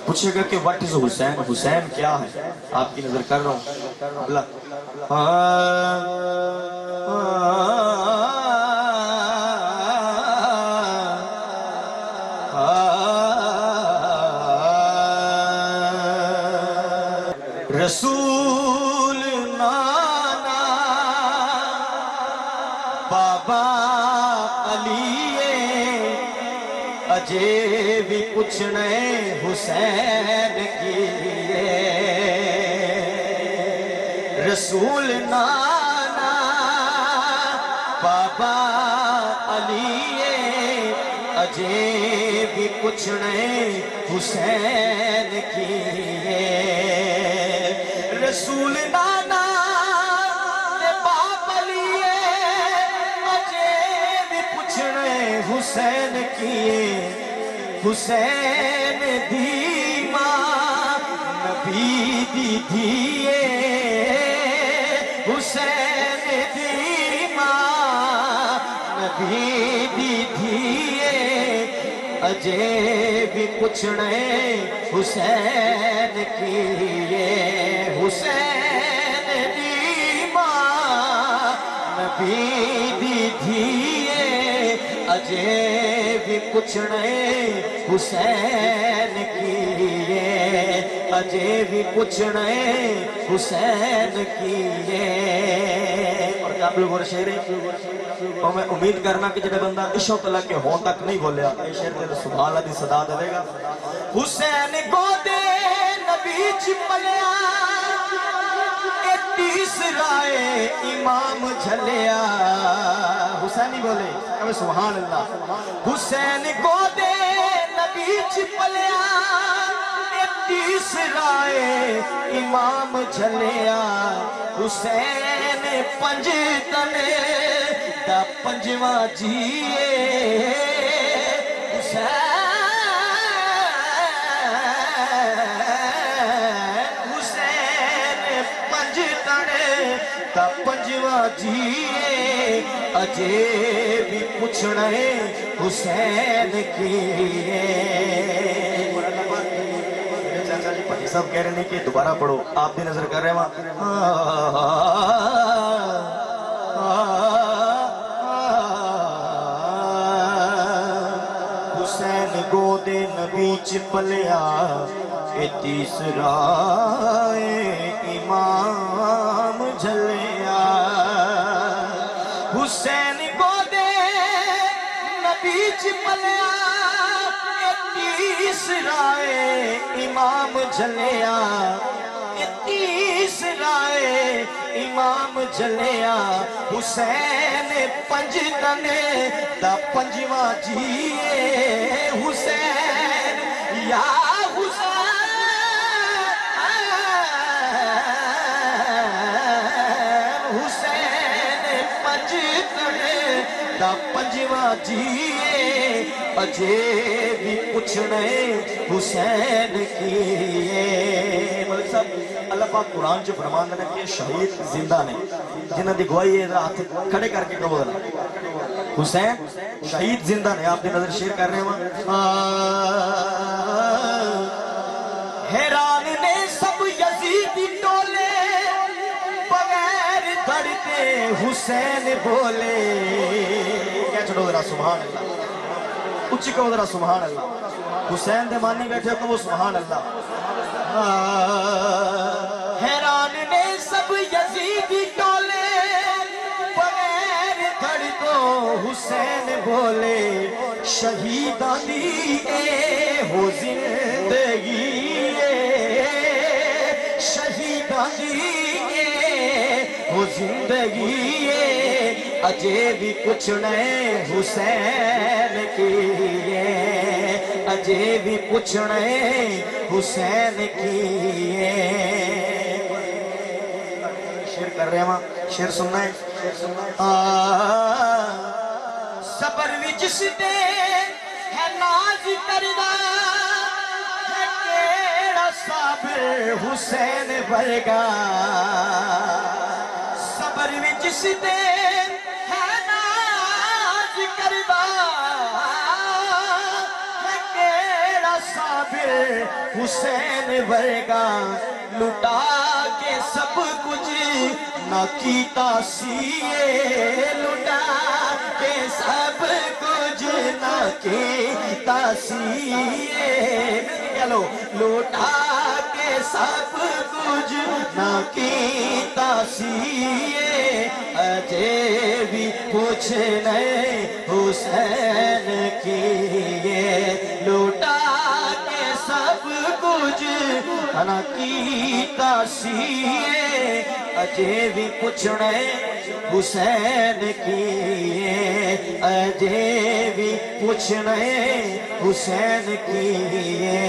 پوچھے گا کہ what is حسین، حسین کیا ہے؟ آپ کی نظر کر رہا ہوں اللہ رسول نانا بابا علی اجے بھی پوچھنے حسین کی رسول نانا بابا علی اجے بھی پوچھنے حسین کی رسول نانا باپ علی اجے بھی پوچھنے حسین کی حسین دی ماں نبی دی دھیے حسین دی ماں نبی دی دھیے اجے بھی پوچھنے حسین کی حسین دی ماں نبی دی دھیے اجے بھی پوچھنے حسین کی اجے بھی پوچھنے حسین کی اور آپ لوگوں نے شعر اور میں امید کرنا کہ جب بندہ عشق اللہ کے ہون تک نہیں بولیا یہ شعر دے سبحان اللہ دی صدا دے گا حسین گودے نبی چپلیا تیسرا امام جھلیا حسین نہیں بولے کہ سبحان اللہ حسین گودے نبی چپلیا تیسرا امام جھلیا حسین پنج تنے دا پنجواں جیے حسین پنج تنے دا پنجواں جیے اجے بھی پوچھنے حسین کی سب کہہ رہے ہیں کہ دوبارہ پڑھو آپ بھی نظر کر رہے ہیں حسین گودے نبی چپلیا اے تیسرا امام جھلیا حسین گودے نبی چپلیا تیسرا امام جھلیا تیسرا امام جھلیا حسین پنج تنے دا پنجواں جیے حسین یا حسین حسین پنج تنے دا پنجواں جیے اجے بھی پوچھنے حسین کی ملک صاحب اللہ پاک قرآن جو فرمان دینا کہ شہید زندہ نے جنہ دی گواہی ہے ہاتھ کھڑے کر کے کہو دینا حسین شہید زندہ نے آپ دی نظر شیئر کر رہے ہیں حیران نے سب یزیدی ٹولے بغیر دڑتے حسین بولے کیا چھوڑو ذرا سبحان اللہ اچھی کہو ذرا سبحان اللہ حسین دے مانی بیٹھے ہو کہ وہ سبحان اللہ حیران نے سب یزیدی ٹولے بغیر دھڑ کو حسین بولے شہیدان دی اے ہو زندگی شہیدان دی اے ہو زندگی اجے بھی پوچھنے حسین کی اجے بھی پوچھنے حسین کی شعر کر رہے ہیں شعر سننا ہے صبر وچ دے ہے ناز کردا ہے کیڑا صابر حسین ورگا صبر وچ دے صابر پھر حسین ورگا لٹا کے سب کچھ نہ کیتا سیے لٹا کے سب کچھ نہ کیتا سیے چلو لٹا کے سب کچھ نہ کیتا سیے اجے بھی پوچھنے حسین کیے لٹا کے سب کچھ نہ کیتا سیے اجے بھی پوچھنے حسین کیے اجے بھی پوچھنے حسین کیے